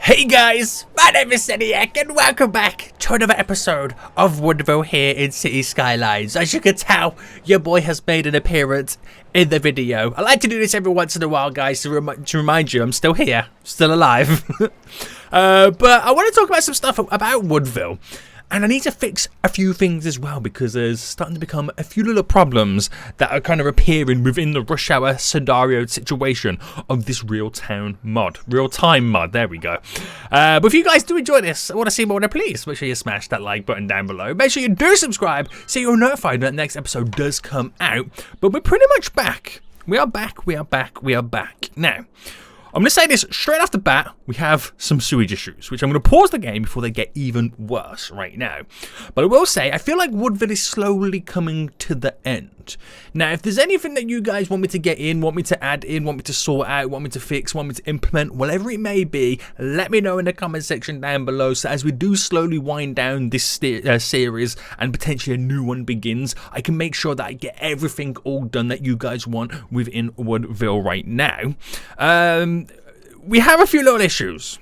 Hey guys, my name is Seniac and welcome back to another episode of Woodville here in City Skylines. As you can tell, your boy has made an appearance in the video. I like to do this every once in a while, guys, to remind you I'm still here, still alive. But I want to talk about some stuff about Woodville. And I need to fix a few things as well, because there's starting to become a few little problems that are kind of appearing within the rush hour scenario situation of this real-time mod, there we go. But if you guys do enjoy this, I want to see more, please make sure you smash that like button down below. Make sure you do subscribe so you're notified when the next episode does come out. But we're pretty much back. We are back. Now, I'm going to say this straight off the bat, we have some sewage issues, which I'm going to pause the game before they get even worse right now. But I will say, I feel like Woodville is slowly coming to the end. Now, if there's anything that you guys want me to get in, want me to add in, want me to sort out, want me to fix, want me to implement, whatever it may be, let me know in the comment section down below. So as we do slowly wind down this series and potentially a new one begins, I can make sure that I get everything all done that you guys want within Woodville right now. We have a few little issues.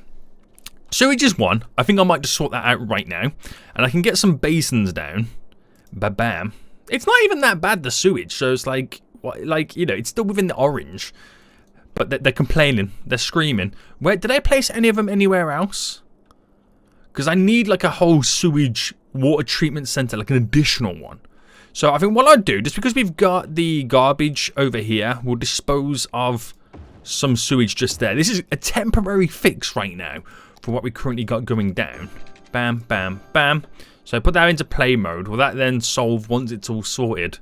Sewage is one. I think I might just sort that out right now. And I can get some basins down. Ba-bam. It's not even that bad, the sewage. So it's like, you know, it's still within the orange. But they're complaining. They're screaming. Where did I place any of them anywhere else? Because I need like a whole sewage water treatment center, like an additional one. So I think what I'll do, just because we've got the garbage over here, we'll dispose of some sewage just there. This is a temporary fix right now for what we currently got going down. Bam, bam, bam. So I put that into play mode. Will that then solve once it's all sorted?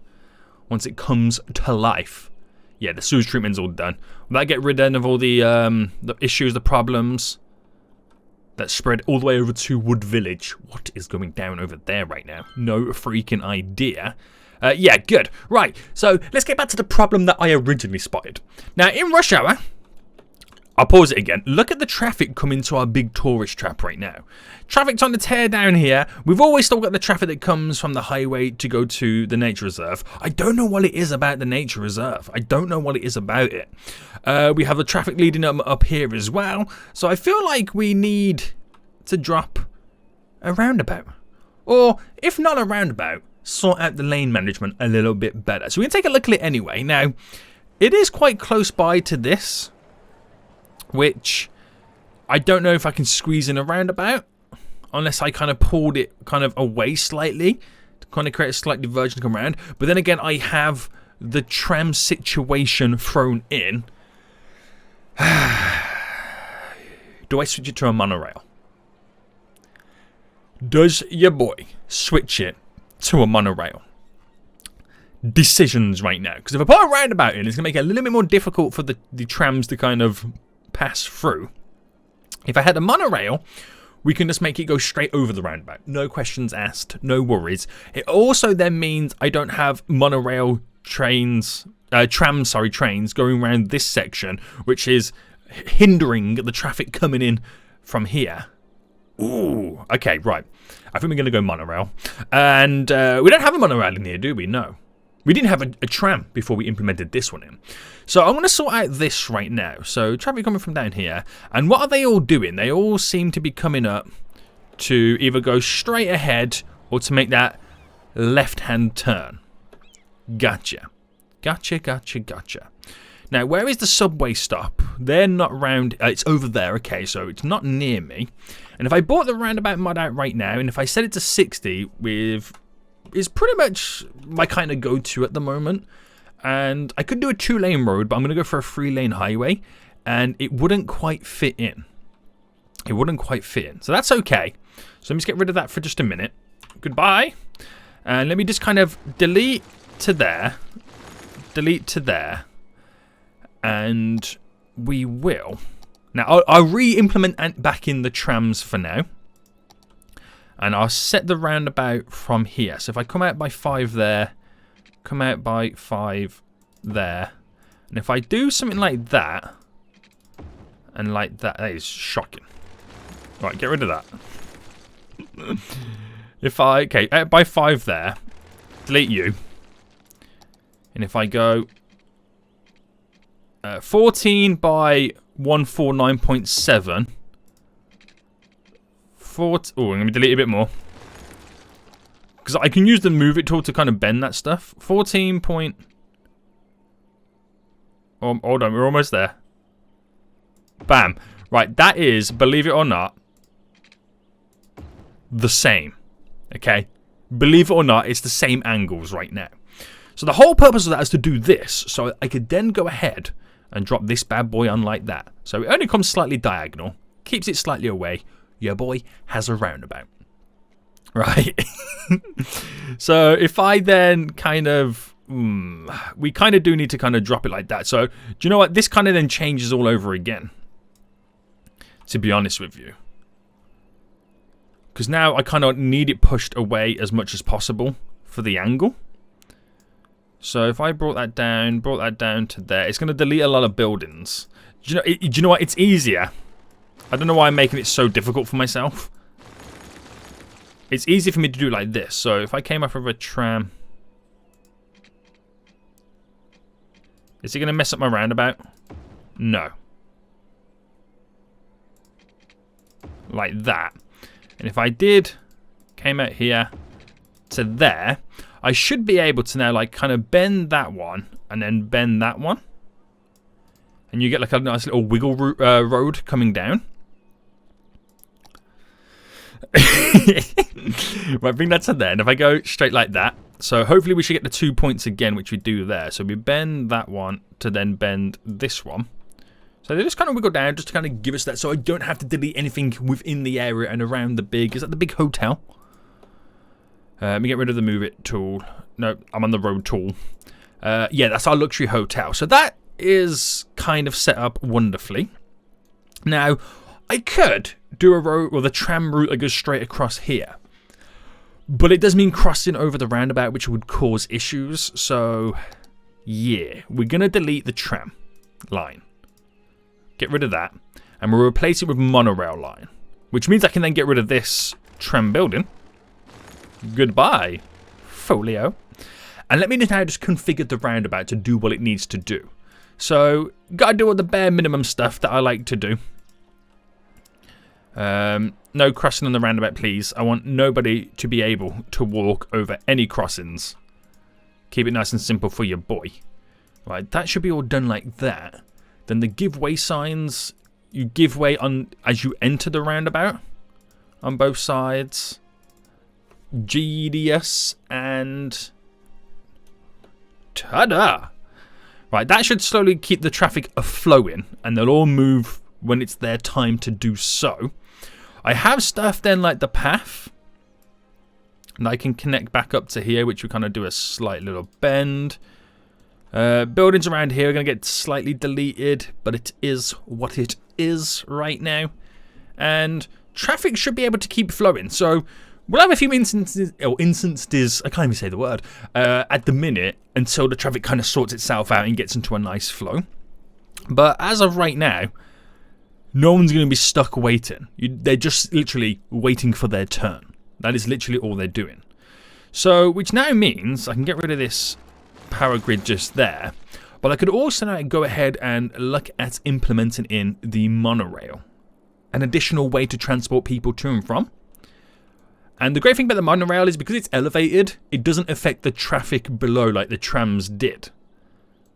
Once it comes to life? Yeah, the sewage treatment's all done. Will that get rid of all the issues, the problems that spread all the way over to Wood Village? What is going down over there right now? No freaking idea. Yeah, good. Right, so let's get back to the problem that I originally spotted. Now, in rush hour, I'll pause it again. Look at the traffic coming to our big tourist trap right now. Traffic's on the tear down here. We've always still got the traffic that comes from the highway to go to the nature reserve. I don't know what it is about the nature reserve. I don't know what it is about it. We have the traffic leading up here as well. So I feel like we need to drop a roundabout. Or, if not a roundabout, sort out the lane management a little bit better. So we're going to take a look at it anyway. Now, it is quite close by to this, which I don't know if I can squeeze in a roundabout, unless I kind of pulled it kind of away slightly to kind of create a slight diversion to come around. But then again, I have the tram situation thrown in. Do I switch it to a monorail? Does your boy switch it to a monorail? Decisions right now, because if I put a roundabout in, it's going to make it a little bit more difficult for the trams to kind of pass through. If I had a monorail, we can just make it go straight over the roundabout. No questions asked, no worries. It also then means I don't have monorail trains going around this section, which is hindering the traffic coming in from here. Ooh, okay, right. I think we're going to go monorail. And we don't have a monorail in here, do we? No. We didn't have a tram before we implemented this one in. So I'm going to sort out this right now. So traffic coming from down here. And what are they all doing? They all seem to be coming up to either go straight ahead or to make that left-hand turn. Gotcha. Now, where is the subway stop? They're not round. It's over there. Okay, so it's not near me. And if I bought the roundabout mod out right now, and if I set it to 60 with... is pretty much my kind of go-to at the moment. And I could do a 2-lane road, but I'm going to go for a 3-lane highway. And it wouldn't quite fit in. So that's okay. So let me just get rid of that for just a minute. Goodbye. And let me just kind of delete to there. And we will. Now, I'll re-implement back in the trams for now. And I'll set the roundabout from here. So if I come out by 5 there, come out by 5 there. And if I do something like that, and like that, that is shocking. Right, get rid of that. Okay, out by 5 there, delete you. And if I go 14 by 149.7, Oh, I'm going to delete a bit more. Because I can use the move it tool to kind of bend that stuff. 14 point... Oh, hold on, we're almost there. Bam. Right, that is, believe it or not, the same. Okay? Believe it or not, it's the same angles right now. So the whole purpose of that is to do this. So I could then go ahead and drop this bad boy on like that. So it only comes slightly diagonal. Keeps it slightly away. Your boy has a roundabout. Right? So if I then kind of... we kind of do need to kind of drop it like that. So do you know what? This kind of then changes all over again. To be honest with you. Because now I kind of need it pushed away as much as possible for the angle. So if I brought that down to there, it's going to delete a lot of buildings. Do you know what? It's easier. I don't know why I'm making it so difficult for myself. It's easy for me to do like this. So if I came up with a tram... Is it going to mess up my roundabout? No. Like that. And if I did, came out here to there, I should be able to now like kind of bend that one and then bend that one. And you get like a nice little wiggle road coming down. Right, bring that to there. And if I go straight like that, so hopefully we should get the 2 points again, which we do there. So we bend that one to then bend this one. So they just kind of wiggle down just to kind of give us that, so I don't have to delete anything within the area and around the big... Is that the big hotel? Let me get rid of the move it tool. No, I'm on the road tool. Yeah, that's our luxury hotel. So that is kind of set up wonderfully. Now, I could do a road or the tram route that goes straight across here. But it does mean crossing over the roundabout, which would cause issues. So, yeah, we're going to delete the tram line. Get rid of that. And we'll replace it with monorail line. Which means I can then get rid of this tram building. Goodbye, folio. And let me now just configure the roundabout to do what it needs to do. So, gotta do all the bare minimum stuff that I like to do. No crossing on the roundabout, please. I want nobody to be able to walk over any crossings. Keep it nice and simple for your boy. Right, that should be all done like that. Then the giveaway signs, you give way on as you enter the roundabout on both sides. GDS and ta-da! Right, that should slowly keep the traffic a-flowing, and they'll all move when it's their time to do so. I have stuff then like the path, and I can connect back up to here, which will kind of do a slight little bend. Buildings around here are going to get slightly deleted, but it is what it is right now. And traffic should be able to keep flowing, so we'll have a few instances, I can't even say the word, at the minute until the traffic kind of sorts itself out and gets into a nice flow. But as of right now, no one's going to be stuck waiting. They're just literally waiting for their turn. That is literally all they're doing. So, which now means I can get rid of this power grid just there. But I could also now go ahead and look at implementing in the monorail. An additional way to transport people to and from. And the great thing about the monorail is because it's elevated, it doesn't affect the traffic below like the trams did.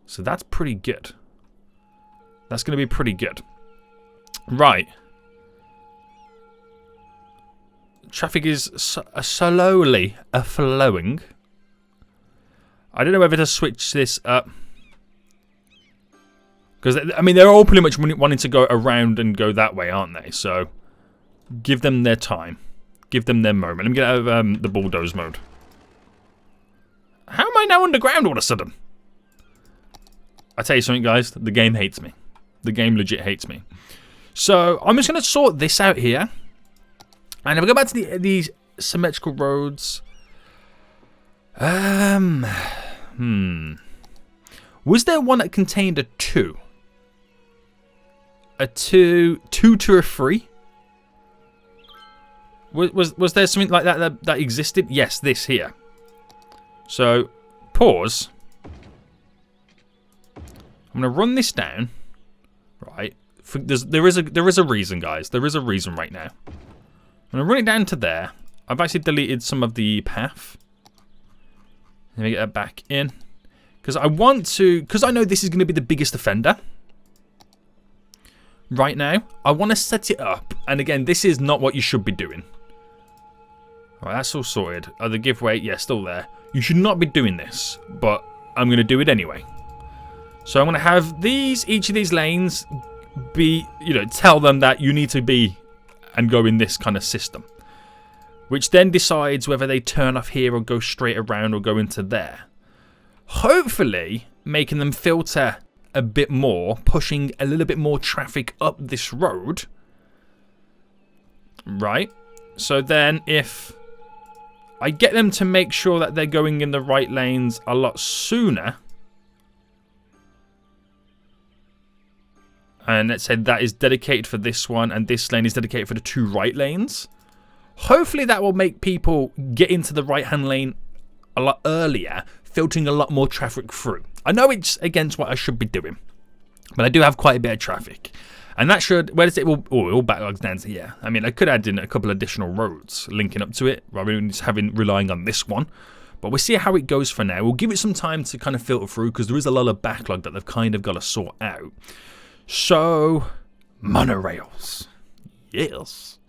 So that's pretty good. That's going to be pretty good. Right. Traffic is slowly flowing. I don't know whether to switch this up. Because, I mean, they're all pretty much wanting to go around and go that way, aren't they? So, give them their time. Give them their moment. Let me get out of the bulldoze mode. How am I now underground all of a sudden? I tell you something, guys. The game hates me. The game legit hates me. So, I'm just going to sort this out here. And if I go back to these symmetrical roads. Was there one that contained a 2? A 2 to a 3? Was there something like that existed? Yes, this here. So, pause. I'm going to run this down. Right. There is a reason, guys. There is a reason right now. I'm going to run it down to there. I've actually deleted some of the path. Let me get that back in. Because I want to... Because I know this is going to be the biggest offender. Right now. I want to set it up. And again, this is not what you should be doing. Alright, that's all sorted. The giveaway, yeah, still there. You should not be doing this. But I'm going to do it anyway. So I'm going to have each of these lanes be... tell them that you need to be... and go in this kind of system. Which then decides whether they turn off here or go straight around or go into there. Hopefully, making them filter a bit more, pushing a little bit more traffic up this road. Right? So then if I get them to make sure that they're going in the right lanes a lot sooner. And let's say that is dedicated for this one and this lane is dedicated for the 2 right lanes. Hopefully that will make people get into the right-hand lane a lot earlier, filtering a lot more traffic through. I know it's against what I should be doing, but I do have quite a bit of traffic. And that should, where does it all backlogs down to here. I mean, I could add in a couple additional roads linking up to it, rather than just relying on this one. But we'll see how it goes for now. We'll give it some time to kind of filter through, because there is a lot of backlog that they've kind of got to sort out. So, monorails. Yes.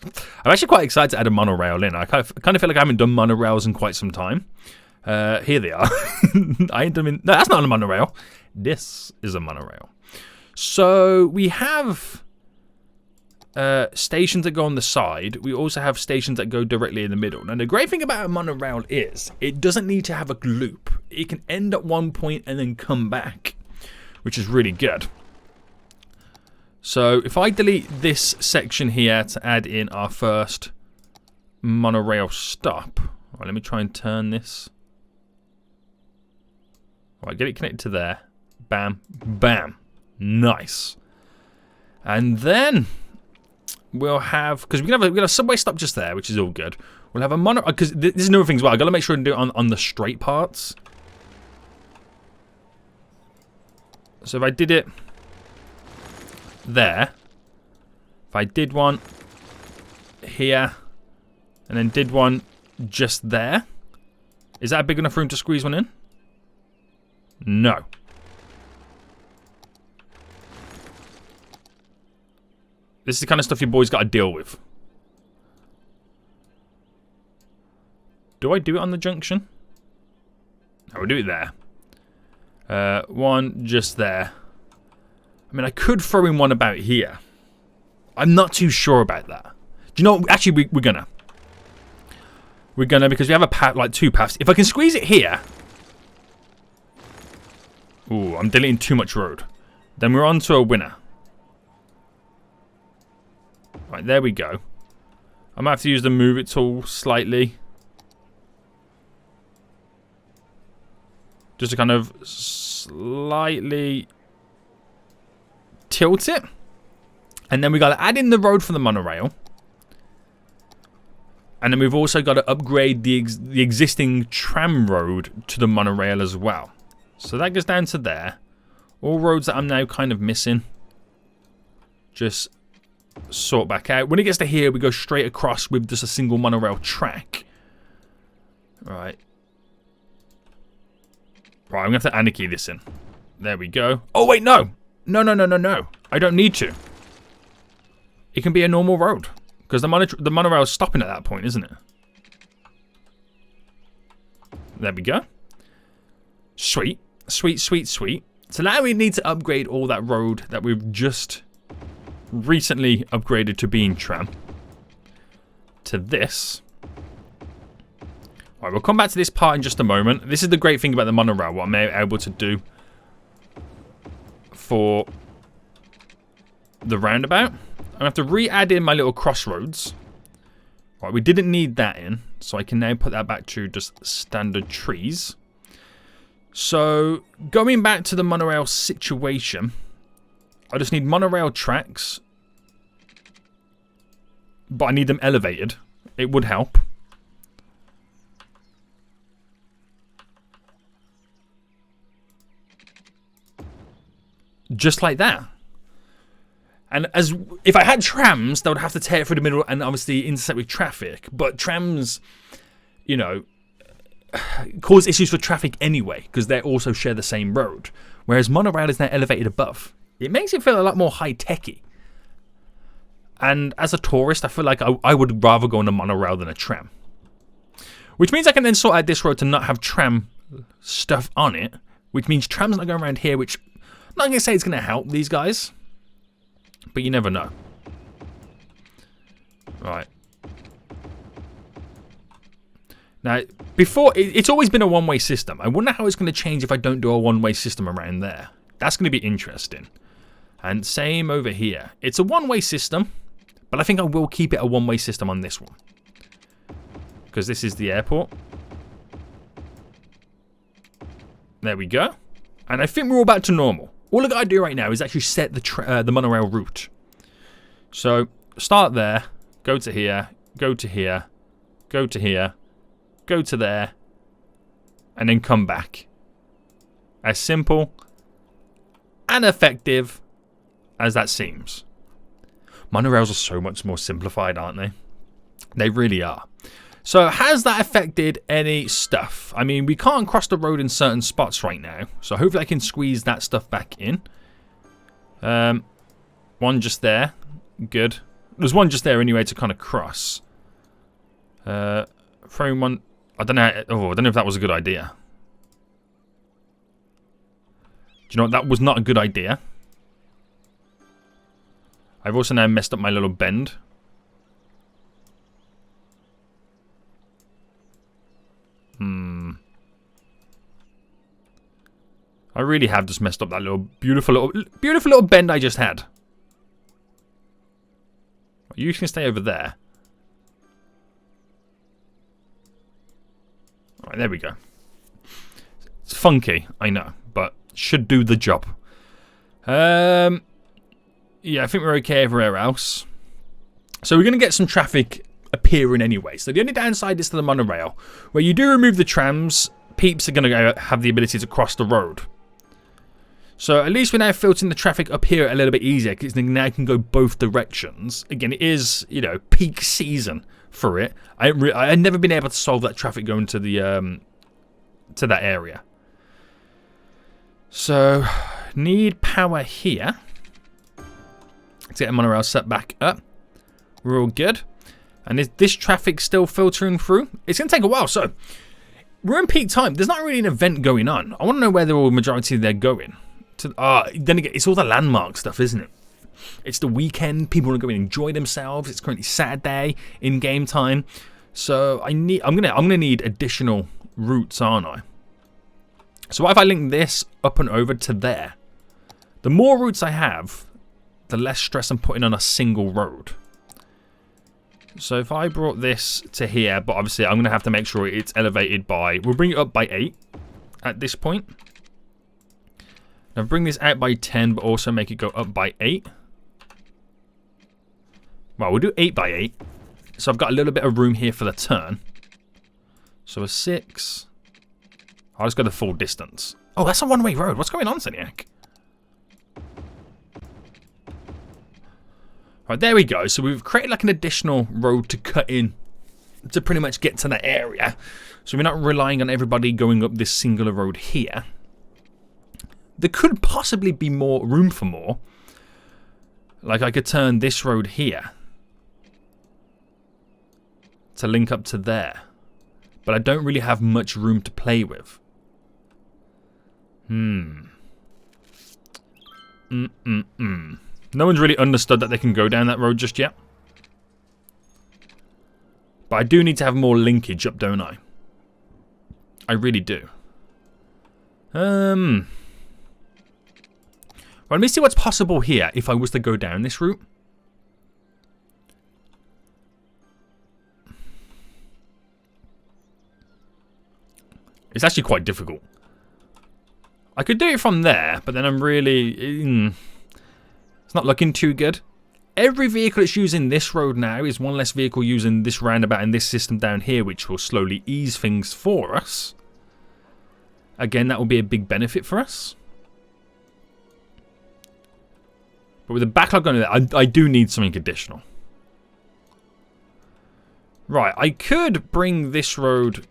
I'm actually quite excited to add a monorail in. I kind of feel like I haven't done monorails in quite some time. Here they are. I ain't done. No, that's not a monorail. This is a monorail. So we have stations that go on the side. We also have stations that go directly in the middle. And the great thing about a monorail is it doesn't need to have a loop. It can end at one point and then come back, which is really good. So if I delete this section here to add in our first monorail stop. All right, let me try and turn this. All right, get it connected to there. Bam, bam. Nice. And then we'll have, because we're gonna have a subway stop just there, which is all good. We'll have a monorail, because this is another thing as well. I gotta make sure and do it on the straight parts. So if I did it there, if I did one here and then did one just there, is that a big enough room to squeeze one in? No. This is the kind of stuff your boys got to deal with. Do I do it on the junction? No, we'll do it there. One just there. I mean, I could throw in one about here. I'm not too sure about that. Do you know what? Actually, we're gonna. We're gonna, because we have a path, like 2 paths. If I can squeeze it here. Ooh, I'm deleting too much road. Then we're on to a winner. Right, there we go. I might have to use the move it tool slightly. Just to kind of slightly tilt it. And then we got to add in the road for the monorail. And then we've also got to upgrade the existing tram road to the monorail as well. So that goes down to there. All roads that I'm now kind of missing. Just sort back out. When it gets to here, we go straight across with just a single monorail track. Right. Right, I'm going to have to anarchy this in. There we go. Oh, wait, no. No. I don't need to. It can be a normal road. Because the monorail is stopping at that point, isn't it? There we go. Sweet. Sweet. So now we need to upgrade all that road that we've just recently upgraded to being tram. To this. Alright, we'll come back to this part in just a moment. This is the great thing about the monorail, what I'm able to do for the roundabout. I'm going to have to re-add in my little crossroads. Right, we didn't need that in, so I can now put that back to just standard trees. So, going back to the monorail situation, I just need monorail tracks, but I need them elevated. It would help. Just like that. And if I had trams, they would have to tear it through the middle and obviously intersect with traffic. But trams, you know, cause issues for traffic anyway because they also share the same road. Whereas monorail is now elevated above. It makes it feel a lot more high-techy. And as a tourist, I feel like I would rather go on a monorail than a tram. Which means I can then sort out this road to not have tram stuff on it. Which means trams not going around here, which I'm not going to say it's going to help these guys. But you never know. Right. Now, before, it's always been a one-way system. I wonder how it's going to change if I don't do a one-way system around there. That's going to be interesting. And same over here. It's a one-way system, but I think I will keep it a one-way system on this one. Because this is the airport. There we go. And I think we're all back to normal. All I got to do right now is actually set the monorail route. So, start there, go to here, go to here, go to here, go to there, and then come back. As simple and effective as that seems. Monorails are so much more simplified, aren't they? They really are. So has that affected any stuff? I mean, we can't cross the road in certain spots right now. So hopefully I can squeeze that stuff back in. One just there. Good. There's one just there anyway to kind of cross. Throwing one... I don't know. Oh, I don't know if that was a good idea. Do you know what? That was not a good idea. I've also now messed up my little bend. I really have just messed up that little beautiful little bend I just had. You can stay over there. Alright, there we go. It's funky, I know, but should do the job. Yeah, I think we're okay everywhere else. So we're going to get some traffic appearing anyway. So the only downside is to the monorail. Where you do remove the trams, peeps are going to have the ability to cross the road. So at least we're now filtering the traffic up here a little bit easier because they now can go both directions. Again, it is, you know, peak season for it. I've never been able to solve that traffic going to the to that area. So need power here to get the monorail set back up. We're all good. And is this traffic still filtering through? It's going to take a while. So we're in peak time. There's not really an event going on. I want to know where the majority they're going. Then again, it's all the landmark stuff, isn't it? It's the weekend. People want to go and enjoy themselves. It's currently Saturday in game time. So I'm gonna need additional routes, aren't I? So what if I link this up and over to there? The more routes I have, the less stress I'm putting on a single road. So if I brought this to here, but obviously I'm going to have to make sure it's elevated by... We'll bring it up by 8 at this point. Now bring this out by 10, but also make it go up by 8. Well, we'll do 8 by 8. So I've got a little bit of room here for the turn. So a 6. I'll just go the full distance. Oh, that's a one-way road. What's going on, Seniac? Right, there we go. So we've created like an additional road to cut in to pretty much get to that area. So we're not relying on everybody going up this singular road here. There could possibly be more room for more. Like I could turn this road here to link up to there. But I don't really have much room to play with. No one's really understood that they can go down that road just yet. But I do need to have more linkage up, don't I? I really do. Well, let me see what's possible here if I was to go down this route. It's actually quite difficult. I could do it from there, but then I'm really... It's not looking too good. Every vehicle that's using this road now is one less vehicle using this roundabout and this system down here, which will slowly ease things for us. Again, that will be a big benefit for us. But with the backlog on it, I do need something additional. Right, I could bring this road,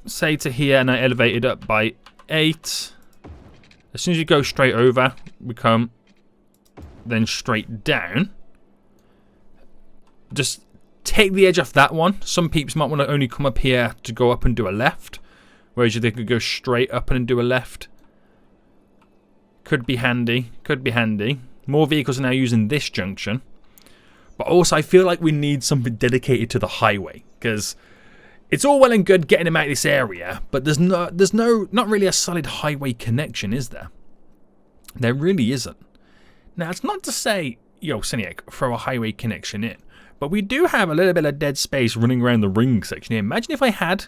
say, to here, and I elevate it up by 8. As soon as you go straight over, we come then straight down. Just take the edge off that one. Some peeps might want to only come up here to go up and do a left, whereas they could go straight up and do a left. Could be handy. Could be handy. More vehicles are now using this junction. But also, I feel like we need something dedicated to the highway, because it's all well and good getting them out of this area, but there's not really a solid highway connection, is there? There really isn't. Now, it's not to say, yo, Seniac, throw a highway connection in, but we do have a little bit of dead space running around the ring section here. Imagine if I had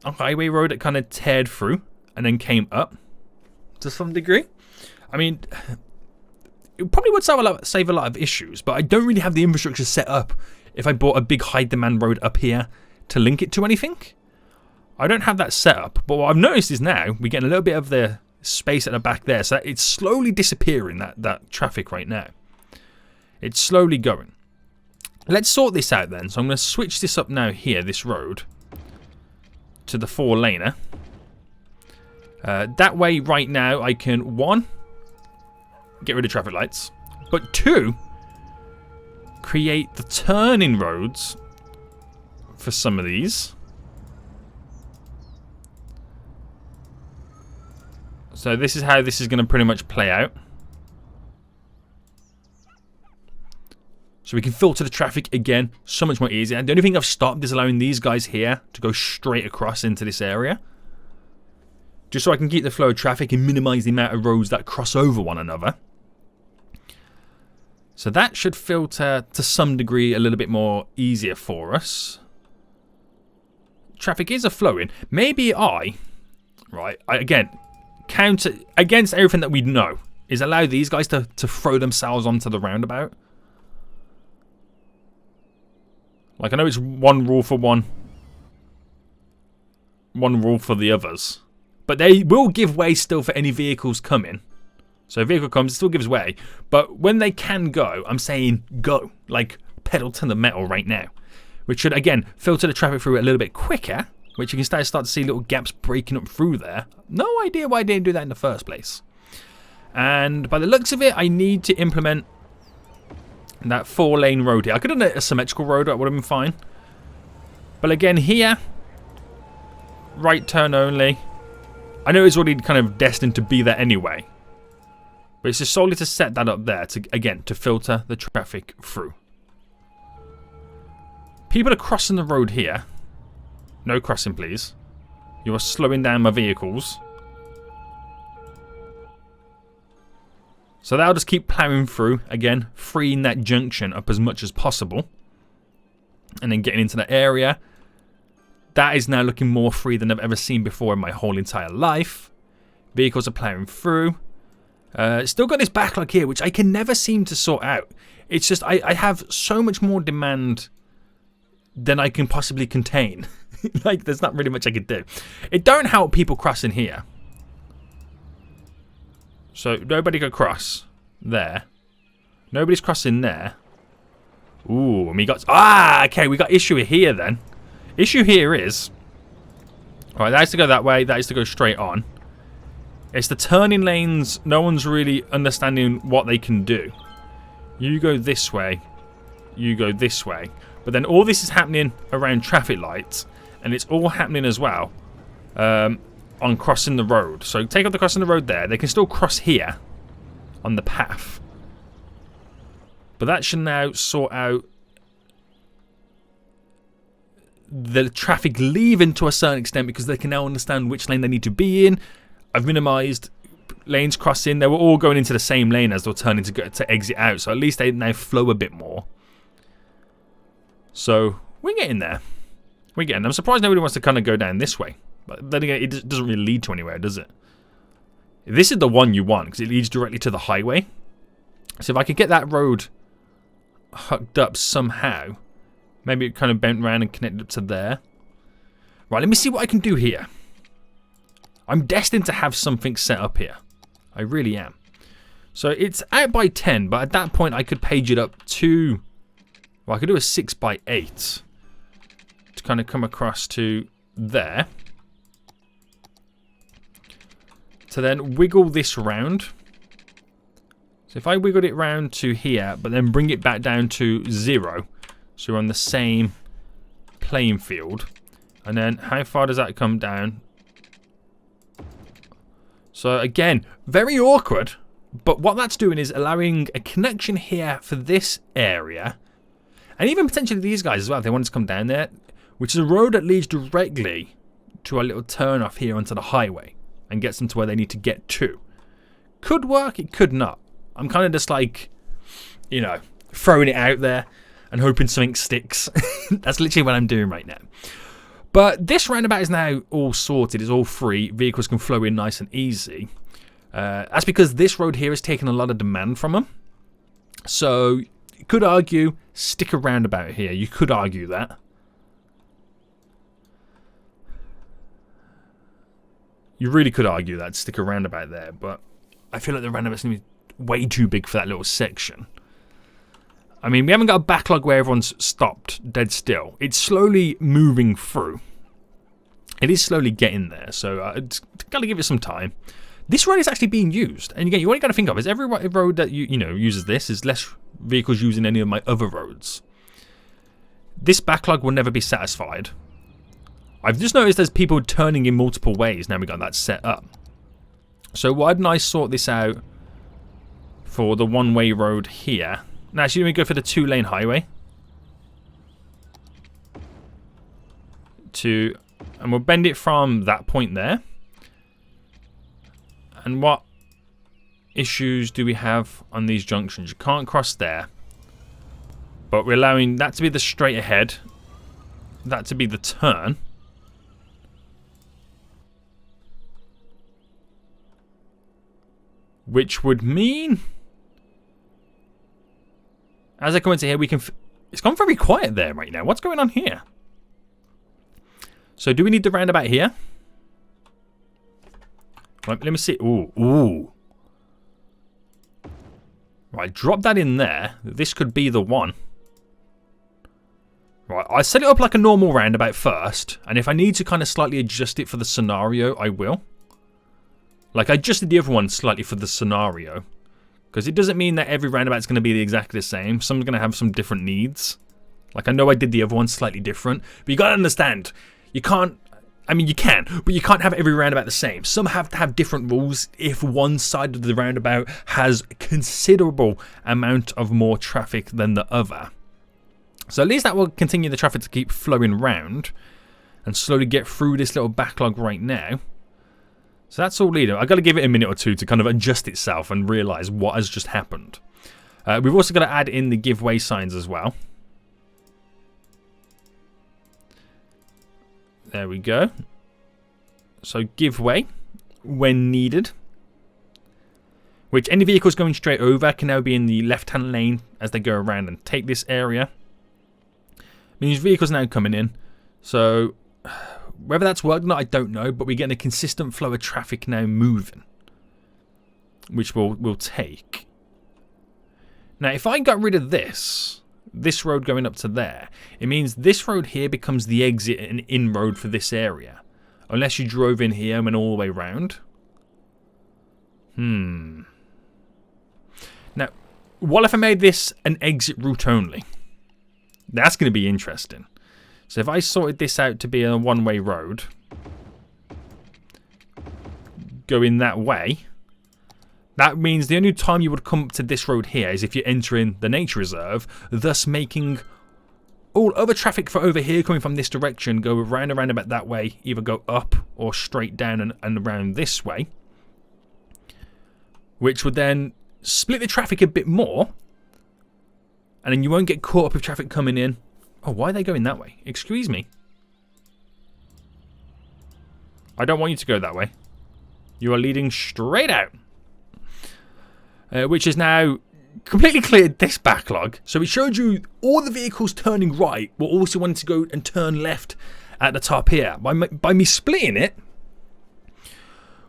a highway road that kind of teared through and then came up to some degree. I mean, it probably would save a lot of issues, but I don't really have the infrastructure set up if I bought a big high demand road up here to link it to anything. I don't have that set up, but what I've noticed is now we're getting a little bit of the space at the back there, so it's slowly disappearing, that traffic right now. It's slowly going. Let's sort this out then. So I'm going to switch this up now here, this road, to the 4-laner. That way right now I can, 1, get rid of traffic lights, but 2, create the turning roads for some of these. So this is how this is going to pretty much play out. So we can filter the traffic again, so much more easier. And the only thing I've stopped is allowing these guys here to go straight across into this area, just so I can keep the flow of traffic and minimize the amount of roads that cross over one another. So that should filter to some degree a little bit more easier for us. Traffic is a-flowing. Maybe again, counter against everything that we know, is allow these guys to throw themselves onto the roundabout. Like, I know it's one rule for one rule for the others, but they will give way still for any vehicles coming. So if a vehicle comes, it still gives way. But when they can go, I'm saying go. Like, pedal to the metal right now. Which should, again, filter the traffic through a little bit quicker. Which you can start to see little gaps breaking up through there. No idea why I didn't do that in the first place. And by the looks of it, I need to implement that 4-lane road here. I could have done a symmetrical road, that would have been fine. But again, here, right turn only. I know it's already kind of destined to be there anyway. But it's just solely to set that up there, to filter the traffic through. People are crossing the road here. No crossing, please. You are slowing down my vehicles. So that'll just keep plowing through, again, freeing that junction up as much as possible. And then getting into that area. That is now looking more free than I've ever seen before in my whole entire life. Vehicles are plowing through. Still got this backlog here, which I can never seem to sort out. It's just, I have so much more demand than I can possibly contain. Like, there's not really much I could do. It don't help people crossing here. So, nobody could cross there. Nobody's crossing there. Ooh, and we got... okay, we got issue here then. Issue here is... Alright, that has to go that way. That has to go straight on. It's the turning lanes. No one's really understanding what they can do. You go this way. You go this way. But then all this is happening around traffic lights. And it's all happening as well on crossing the road. So take off the crossing the road there. They can still cross here on the path. But that should now sort out the traffic leaving to a certain extent, because they can now understand which lane they need to be in. I've minimised lanes crossing. They were all going into the same lane as they were turning to exit out. So at least they now flow a bit more. So we're getting there. We're getting there. I'm surprised nobody wants to kind of go down this way. But then again, it doesn't really lead to anywhere, does it? This is the one you want, because it leads directly to the highway. So if I could get that road hooked up somehow, maybe it kind of bent around and connected up to there. Right, let me see what I can do here. I'm destined to have something set up here. I really am. So it's out by 10, but at that point I could page it up to... Well, I could do a 6 by 8 to kind of come across to there. To then wiggle this round. So if I wiggled it round to here, but then bring it back down to 0, so we're on the same playing field. And then how far does that come down? So again, very awkward, but what that's doing is allowing a connection here for this area, and even potentially these guys as well, if they want to come down there, which is a road that leads directly to a little turn off here onto the highway and gets them to where they need to get to. Could work, it could not. I'm kind of just like, you know, throwing it out there and hoping something sticks. That's literally what I'm doing right now. But this roundabout is now all sorted. It's all free. Vehicles can flow in nice and easy. That's because this road here has taken a lot of demand from them. So you could argue, stick a roundabout here. You could argue that. You really could argue that, stick a roundabout there. But I feel like the roundabout's going to be way too big for that little section. I mean, we haven't got a backlog where everyone's stopped dead still. It's slowly moving through. It is slowly getting there, so it's got to give it some time. This road is actually being used, and again, you only got to think of is every road that you know uses this is less vehicles using any of my other roads. This backlog will never be satisfied. I've just noticed there's people turning in multiple ways now we got that set up. So why didn't I sort this out for the one-way road here? Now, actually, let me go for the 2-lane highway. And we'll bend it from that point there. And what issues do we have on these junctions? You can't cross there. But we're allowing that to be the straight ahead. That to be the turn. Which would mean... As I come into here, we can... It's gone very quiet there right now. What's going on here? So do we need the roundabout here? Right, let me see. Ooh. Right, drop that in there. This could be the one. Right, I set it up like a normal roundabout first. And if I need to kind of slightly adjust it for the scenario, I will. Like, I adjusted the other one slightly for the scenario. Because it doesn't mean that every roundabout is going to be exactly the same. Some's going to have some different needs. Like, I know I did the other one slightly different. But you got to understand, you can't... I mean, you can, but you can't have every roundabout the same. Some have to have different rules if one side of the roundabout has a considerable amount of more traffic than the other. So at least that will continue the traffic to keep flowing round and slowly get through this little backlog right now. So that's all needed. I've got to give it a minute or two to kind of adjust itself and realise what has just happened. We've also got to add in the give way signs as well. There we go. So give way when needed. Which any vehicles going straight over can now be in the left-hand lane as they go around and take this area. Means vehicles now coming in. So... whether that's worked or not, I don't know, but we're getting a consistent flow of traffic now moving, which we'll take. Now, if I got rid of this road going up to there, it means this road here becomes the exit and in road for this area, unless you drove in here and went all the way round. Now, what if I made this an exit route only? That's going to be interesting. So if I sorted this out to be a one-way road, going that way, that means the only time you would come to this road here is if you're entering the nature reserve, thus making all other traffic for over here coming from this direction go around and around about that way, either go up or straight down and around this way, which would then split the traffic a bit more, and then you won't get caught up with traffic coming in. Oh, why are they going that way? Excuse me. I don't want you to go that way. You are leading straight out. Which is now completely cleared this backlog. So it showed you all the vehicles turning right were also wanting to go and turn left at the top here. By me splitting it,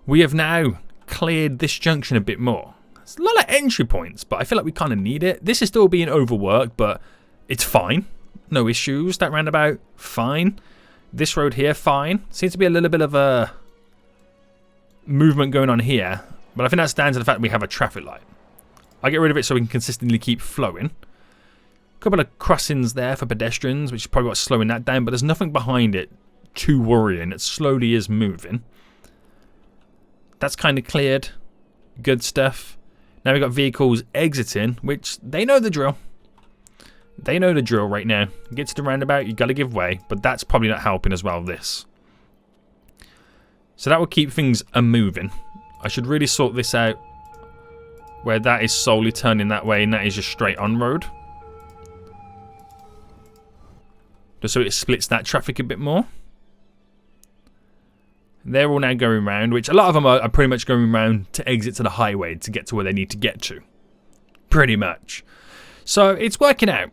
we have now cleared this junction a bit more. It's a lot of entry points, but I feel like we kind of need it. This is still being overworked, but it's fine. No issues. That roundabout, fine. This road here, fine. Seems to be a little bit of a movement going on here, but I think that's down to the fact that we have a traffic light. I get rid of it so we can consistently keep flowing. A couple of crossings there for pedestrians, which is probably what's slowing that down, but there's nothing behind it too worrying. It slowly is moving. That's kind of cleared. Good stuff. Now we've got vehicles exiting, which they know the drill. They know the drill right now. Get to the roundabout, you got to give way, but that's probably not helping as well, this. So that will keep things moving. I should really sort this out where that is solely turning that way and that is just straight on road. Just so it splits that traffic a bit more. They're all now going round, which a lot of them are pretty much going round to exit to the highway to get to where they need to get to. Pretty much. So it's working out.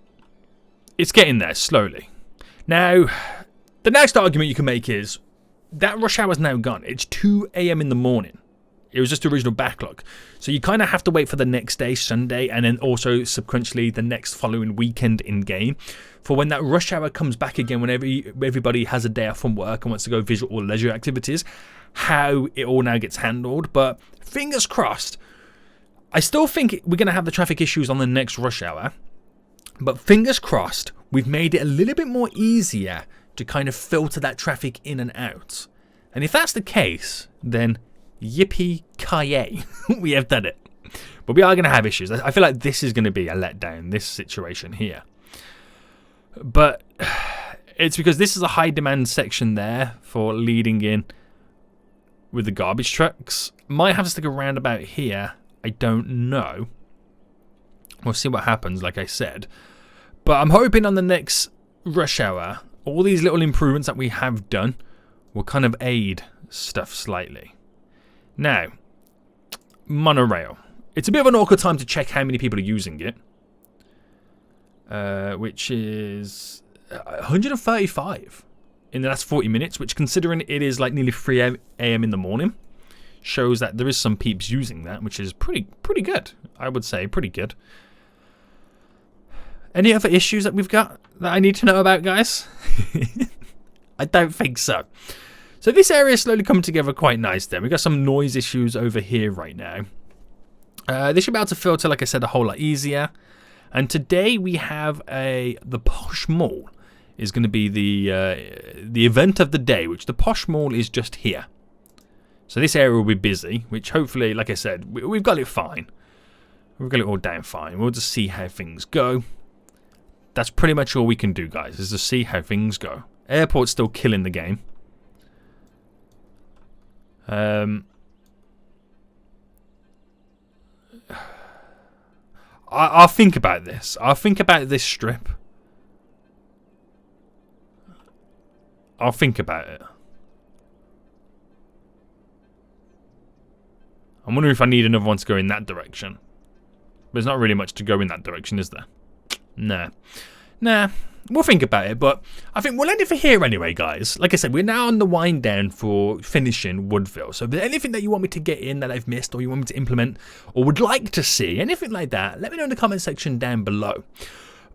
It's getting there slowly. Now, the next argument you can make is that rush hour is now gone. It's 2 a.m. in the morning. It was just the original backlog. So you kind of have to wait for the next day, Sunday, and then also sequentially the next following weekend in game for when that rush hour comes back again, whenever everybody has a day off from work and wants to go visual or leisure activities, how it all now gets handled. But fingers crossed. I still think we're going to have the traffic issues on the next rush hour. But fingers crossed, we've made it a little bit more easier to kind of filter that traffic in and out. And if that's the case, then yippee-ki-yay, we have done it. But we are going to have issues. I feel like this is going to be a letdown, this situation here. But it's because this is a high demand section there for leading in with the garbage trucks. Might have to stick a roundabout here. I don't know. We'll see what happens, like I said. But I'm hoping on the next rush hour, all these little improvements that we have done will kind of aid stuff slightly. Now, monorail. It's a bit of an awkward time to check how many people are using it. Which is 135 in the last 40 minutes, which considering it is like nearly 3 a.m. in the morning, shows that there is some peeps using that, which is pretty good. I would say pretty good. Any other issues that we've got that I need to know about, guys? I don't think so. So this area is slowly coming together quite nice then. We've got some noise issues over here right now. This should be able to filter, like I said, a whole lot easier. And today we have the Posh Mall is going to be the event of the day, which the Posh Mall is just here. So this area will be busy, which hopefully, like I said, we've got it fine. We've got it all down fine. We'll just see how things go. That's pretty much all we can do, guys, is to see how things go. Airport's still killing the game. I'll think about this. I'll think about this strip. I'll think about it. I'm wondering if I need another one to go in that direction. But there's not really much to go in that direction, is there? Nah. We'll think about it, but I think we'll end it for here anyway, guys. Like I said, we're now on the wind down for finishing Woodville. So if there's anything that you want me to get in that I've missed, or you want me to implement, or would like to see, anything like that, let me know in the comment section down below.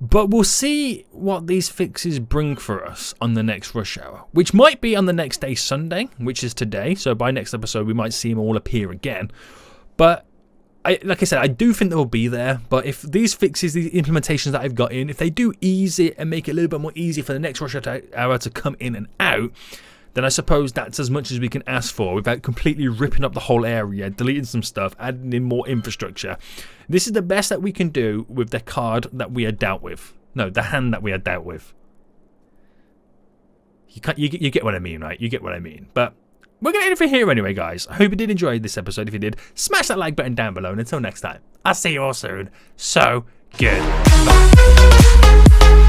But we'll see what these fixes bring for us on the next rush hour, which might be on the next day, Sunday, which is today. So by next episode, we might see them all appear again. But like I said, I do think they'll be there, but if these fixes, these implementations that I've got in, if they do ease it and make it a little bit more easy for the next rush hour to come in and out, then I suppose that's as much as we can ask for without completely ripping up the whole area, deleting some stuff, adding in more infrastructure. This is the best that we can do with the card that we are dealt with. No, the hand that we are dealt with. You get what I mean, right? You get what I mean. But we're going to end it for here anyway, guys. I hope you did enjoy this episode. If you did, smash that like button down below. And until next time, I'll see you all soon. So good. Bye.